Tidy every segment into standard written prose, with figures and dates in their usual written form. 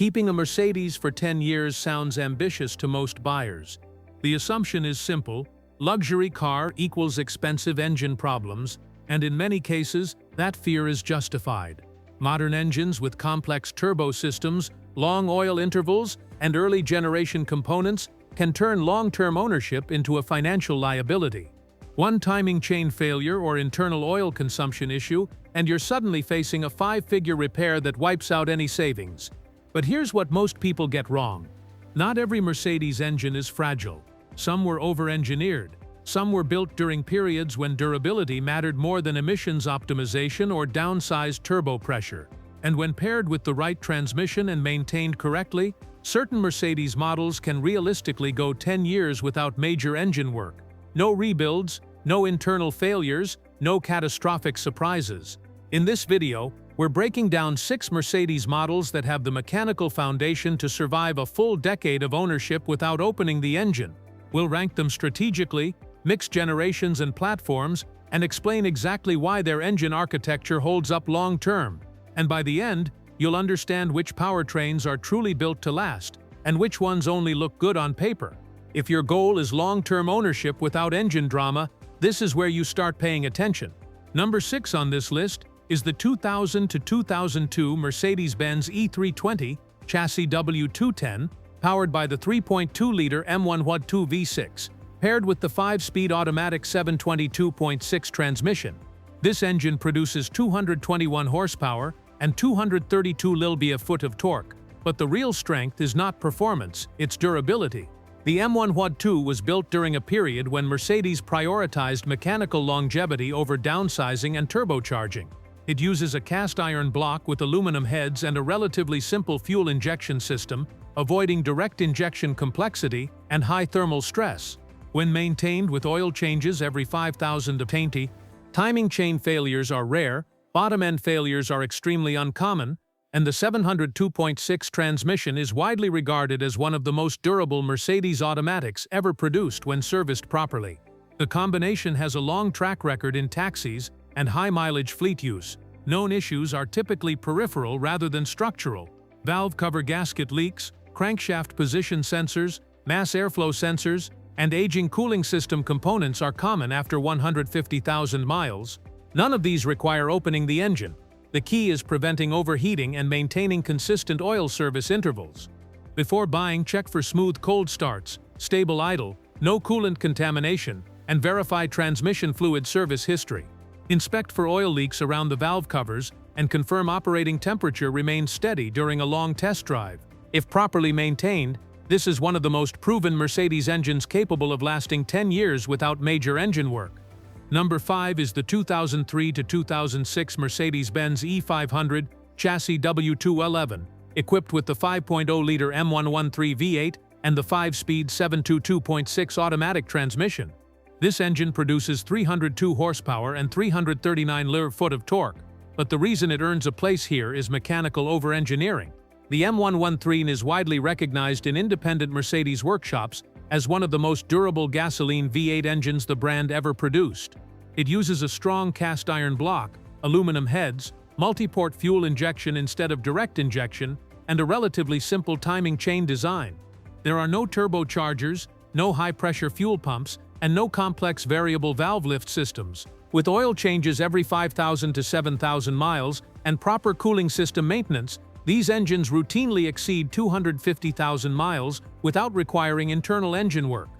Keeping a Mercedes for 10 years sounds ambitious to most buyers. The assumption is simple: luxury car equals expensive engine problems, and in many cases, that fear is justified. Modern engines with complex turbo systems, long oil intervals, and early-generation components can turn long-term ownership into a financial liability. One timing chain failure or internal oil consumption issue, and you're suddenly facing a 5-figure repair that wipes out any savings. But here's what most people get wrong. Not every Mercedes engine is fragile. Some were over-engineered. Some were built during periods when durability mattered more than emissions optimization or downsized turbo pressure. And when paired with the right transmission and maintained correctly, certain Mercedes models can realistically go 10 years without major engine work. No rebuilds, no internal failures, no catastrophic surprises. In this video, we're breaking down 6 Mercedes models that have the mechanical foundation to survive a full decade of ownership without opening the engine. We'll rank them strategically, mix generations and platforms, and explain exactly why their engine architecture holds up long-term. And by the end, you'll understand which powertrains are truly built to last, and which ones only look good on paper. If your goal is long-term ownership without engine drama, this is where you start paying attention. Number 6 on this list is the 2000 to 2002 Mercedes-Benz E320 chassis W210, powered by the 3.2-liter M112 V6, paired with the 5-speed automatic 722.6 transmission. This engine produces 221 horsepower and 232 lb-ft of torque, but the real strength is not performance, it's durability. The M112 was built during a period when Mercedes prioritized mechanical longevity over downsizing and turbocharging. It uses a cast-iron block with aluminum heads and a relatively simple fuel injection system, avoiding direct injection complexity and high thermal stress. When maintained with oil changes every 5,000 to 20, timing chain failures are rare, bottom-end failures are extremely uncommon, and the 702.6 transmission is widely regarded as one of the most durable Mercedes automatics ever produced when serviced properly. The combination has a long track record in taxis and high-mileage fleet use. Known issues are typically peripheral rather than structural. Valve cover gasket leaks, crankshaft position sensors, mass airflow sensors, and aging cooling system components are common after 150,000 miles. None of these require opening the engine. The key is preventing overheating and maintaining consistent oil service intervals. Before buying, check for smooth cold starts, stable idle, no coolant contamination, and verify transmission fluid service history. Inspect for oil leaks around the valve covers and confirm operating temperature remains steady during a long test drive. If properly maintained, this is one of the most proven Mercedes engines capable of lasting 10 years without major engine work. Number 5 is the 2003 to 2006 Mercedes-Benz E500 chassis W211, equipped with the 5.0-liter M113 V8 and the 5-speed 722.6 automatic transmission. This engine produces 302 horsepower and 339 lb-ft of torque, but the reason it earns a place here is mechanical over-engineering. The M113 is widely recognized in independent Mercedes workshops as one of the most durable gasoline V8 engines the brand ever produced. It uses a strong cast-iron block, aluminum heads, multi-port fuel injection instead of direct injection, and a relatively simple timing chain design. There are no turbochargers, no high-pressure fuel pumps, and no complex variable valve lift systems. With oil changes every 5,000 to 7,000 miles and proper cooling system maintenance, these engines routinely exceed 250,000 miles without requiring internal engine work.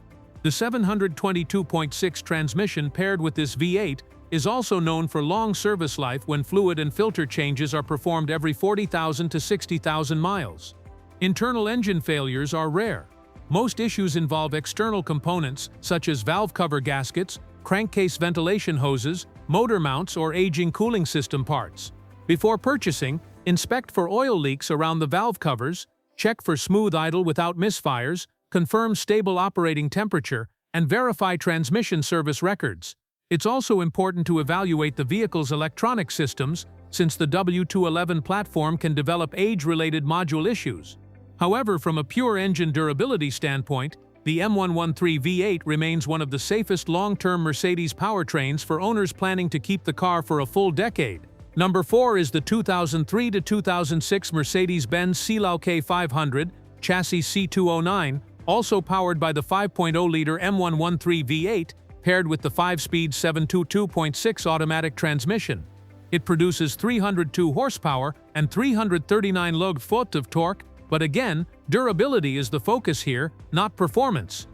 The 722.6 transmission paired with this V8 is also known for long service life when fluid and filter changes are performed every 40,000 to 60,000 miles. Internal engine failures are rare. Most issues involve external components such as valve cover gaskets, crankcase ventilation hoses, motor mounts, or aging cooling system parts. Before purchasing, inspect for oil leaks around the valve covers, check for smooth idle without misfires, confirm stable operating temperature, and verify transmission service records. It's also important to evaluate the vehicle's electronic systems, since the W211 platform can develop age-related module issues. However, from a pure engine durability standpoint, the M113 V8 remains one of the safest long-term Mercedes powertrains for owners planning to keep the car for a full decade. Number 4 is the 2003 to 2006 Mercedes-Benz CLK500 chassis C209, also powered by the 5.0-liter M113 V8, paired with the 5-speed 722.6 automatic transmission. It produces 302 horsepower and 339 log-foot of torque, but again, durability is the focus here, not performance.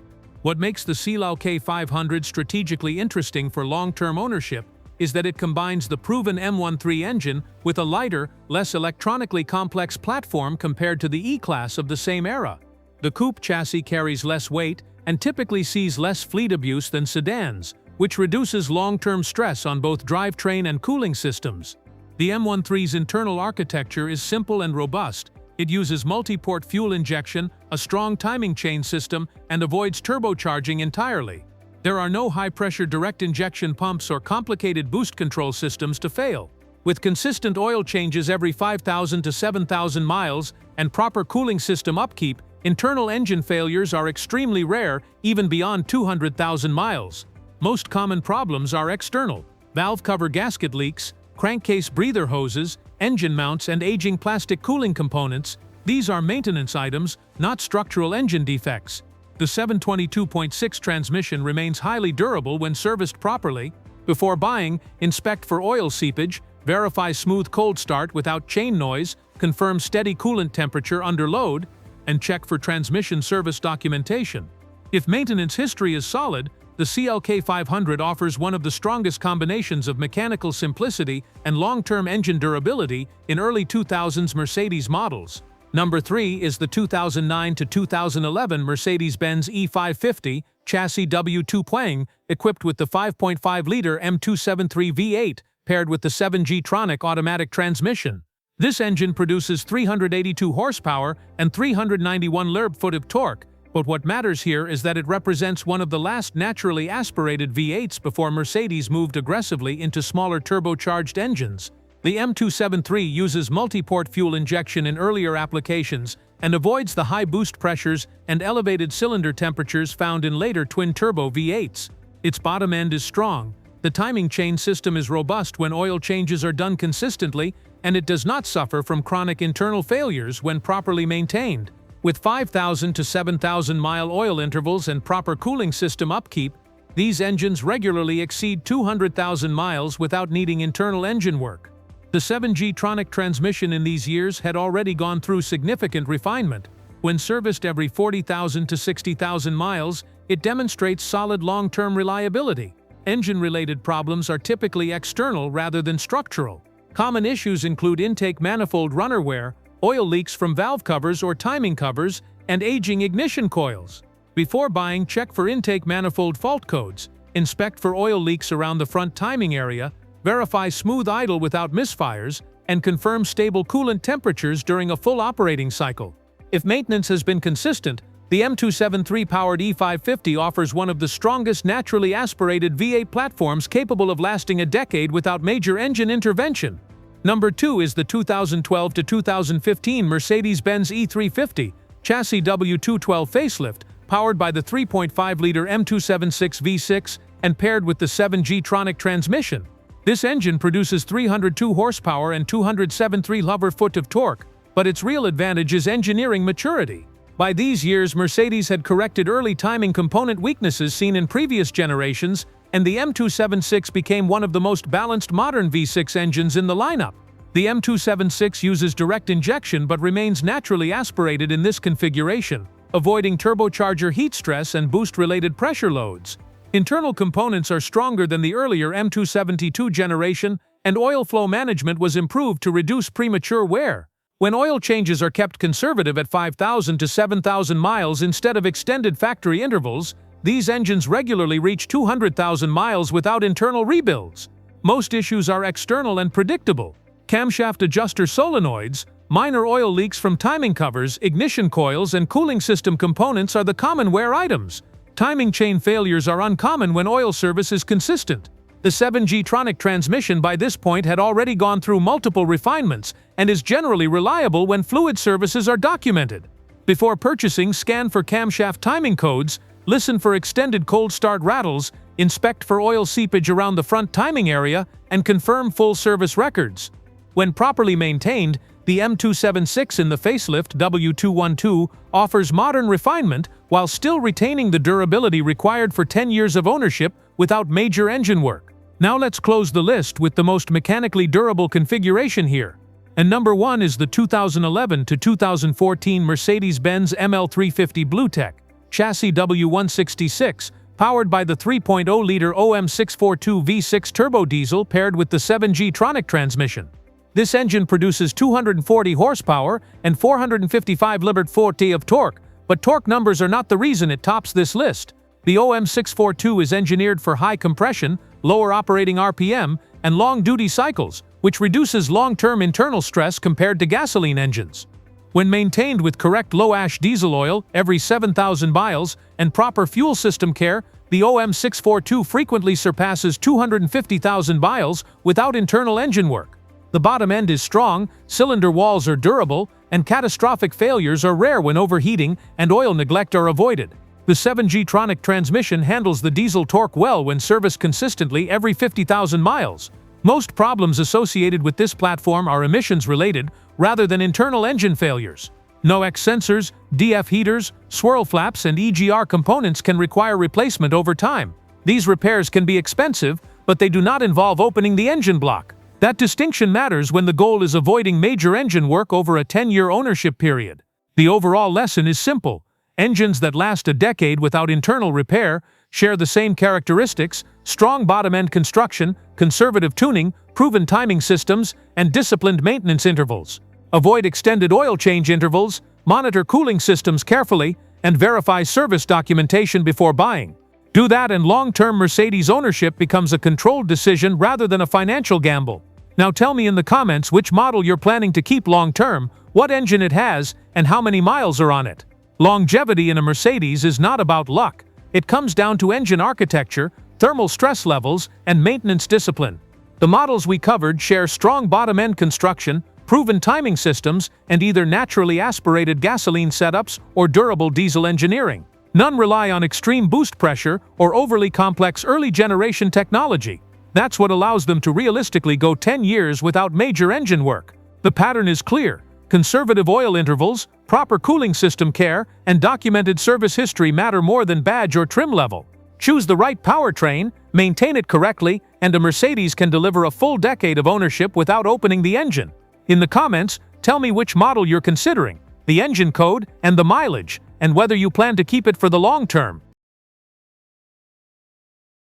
What makes the CLK500 strategically interesting for long-term ownership is that it combines the proven M13 engine with a lighter, less electronically complex platform compared to the E-Class of the same era. The coupe chassis carries less weight and typically sees less fleet abuse than sedans, which reduces long-term stress on both drivetrain and cooling systems. The M13's internal architecture is simple and robust. It uses multi-port fuel injection, a strong timing chain system, and avoids turbocharging entirely. There are no high-pressure direct injection pumps or complicated boost control systems to fail. With consistent oil changes every 5,000 to 7,000 miles and proper cooling system upkeep, internal engine failures are extremely rare, even beyond 200,000 miles. Most common problems are external: valve cover gasket leaks, crankcase breather hoses, engine mounts, and aging plastic cooling components. These are maintenance items, not structural engine defects. The 722.6 transmission remains highly durable when serviced properly. Before buying, inspect for oil seepage, verify smooth cold start without chain noise, confirm steady coolant temperature under load, and check for transmission service documentation. If maintenance history is solid, the CLK500 offers one of the strongest combinations of mechanical simplicity and long-term engine durability in early 2000s Mercedes models. Number 3 is the 2009 to 2011 Mercedes-Benz E550 chassis W210, equipped with the 5.5-liter M273 V8, paired with the 7G-tronic automatic transmission. This engine produces 382 horsepower and 391 lb-foot of torque, but what matters here is that it represents one of the last naturally aspirated V8s before Mercedes moved aggressively into smaller turbocharged engines. The M273 uses multi-port fuel injection in earlier applications and avoids the high boost pressures and elevated cylinder temperatures found in later twin-turbo V8s. Its bottom end is strong, the timing chain system is robust when oil changes are done consistently, and it does not suffer from chronic internal failures when properly maintained. With 5,000 to 7,000 mile oil intervals and proper cooling system upkeep, these engines regularly exceed 200,000 miles without needing internal engine work. The 7G-tronic transmission in these years had already gone through significant refinement. When serviced every 40,000 to 60,000 miles, it demonstrates solid long-term reliability. Engine-related problems are typically external rather than structural. Common issues include intake manifold runner wear, oil leaks from valve covers or timing covers, and aging ignition coils. Before buying, check for intake manifold fault codes, inspect for oil leaks around the front timing area, verify smooth idle without misfires, and confirm stable coolant temperatures during a full operating cycle. If maintenance has been consistent, the M273-powered E550 offers one of the strongest naturally aspirated V8 platforms capable of lasting a decade without major engine intervention. Number 2 is the 2012 to 2015 Mercedes-Benz E350 chassis W212 facelift, powered by the 3.5-liter M276 V6 and paired with the 7G-tronic transmission. This engine produces 302 horsepower and 273 lb-foot of torque, but its real advantage is engineering maturity. By these years, Mercedes had corrected early timing component weaknesses seen in previous generations, and the M276 became one of the most balanced modern V6 engines in the lineup. The M276 uses direct injection but remains naturally aspirated in this configuration, avoiding turbocharger heat stress and boost-related pressure loads. Internal components are stronger than the earlier M272 generation, and oil flow management was improved to reduce premature wear. When oil changes are kept conservative at 5,000 to 7,000 miles instead of extended factory intervals, these engines regularly reach 200,000 miles without internal rebuilds. Most issues are external and predictable. Camshaft adjuster solenoids, minor oil leaks from timing covers, ignition coils, and cooling system components are the common wear items. Timing chain failures are uncommon when oil service is consistent. The 7G-tronic transmission by this point had already gone through multiple refinements and is generally reliable when fluid services are documented. Before purchasing, scan for camshaft timing codes, Listen for extended cold start rattles, inspect for oil seepage around the front timing area, and confirm full service records. When properly maintained, the M276 in the facelift W212 offers modern refinement while still retaining the durability required for 10 years of ownership without major engine work. Now let's close the list with the most mechanically durable configuration here. And number 1 is the 2011 to 2014 Mercedes-Benz ML350 BlueTech chassis W166, powered by the 3.0-liter M642 V6 turbo diesel paired with the 7G Tronic transmission. This engine produces 240 horsepower and 455 libt-4T of torque, but torque numbers are not the reason it tops this list. The M642 is engineered for high compression, lower operating RPM, and long duty cycles, which reduces long-term internal stress compared to gasoline engines. When maintained with correct low-ash diesel oil every 7,000 miles and proper fuel system care, the M642 frequently surpasses 250,000 miles without internal engine work. The bottom end is strong, cylinder walls are durable, and catastrophic failures are rare when overheating and oil neglect are avoided. The 7G Tronic transmission handles the diesel torque well when serviced consistently every 50,000 miles. Most problems associated with this platform are emissions-related rather than internal engine failures. NOx sensors, DF heaters, swirl flaps, and EGR components can require replacement over time. These repairs can be expensive, but they do not involve opening the engine block. That distinction matters when the goal is avoiding major engine work over a 10-year ownership period. The overall lesson is simple. Engines that last a decade without internal repair share the same characteristics: strong bottom-end construction, conservative tuning, proven timing systems, and disciplined maintenance intervals. Avoid extended oil change intervals, monitor cooling systems carefully, and verify service documentation before buying. Do that and long-term Mercedes ownership becomes a controlled decision rather than a financial gamble. Now tell me in the comments which model you're planning to keep long-term, what engine it has, and how many miles are on it. Longevity in a Mercedes is not about luck. It comes down to engine architecture, thermal stress levels, and maintenance discipline. The models we covered share strong bottom-end construction, proven timing systems, and either naturally aspirated gasoline setups or durable diesel engineering. None rely on extreme boost pressure or overly complex early-generation technology. That's what allows them to realistically go 10 years without major engine work. The pattern is clear. Conservative oil intervals, proper cooling system care, and documented service history matter more than badge or trim level. Choose the right powertrain, maintain it correctly, and a Mercedes can deliver a full decade of ownership without opening the engine. In the comments, tell me which model you're considering, the engine code, and the mileage, and whether you plan to keep it for the long term.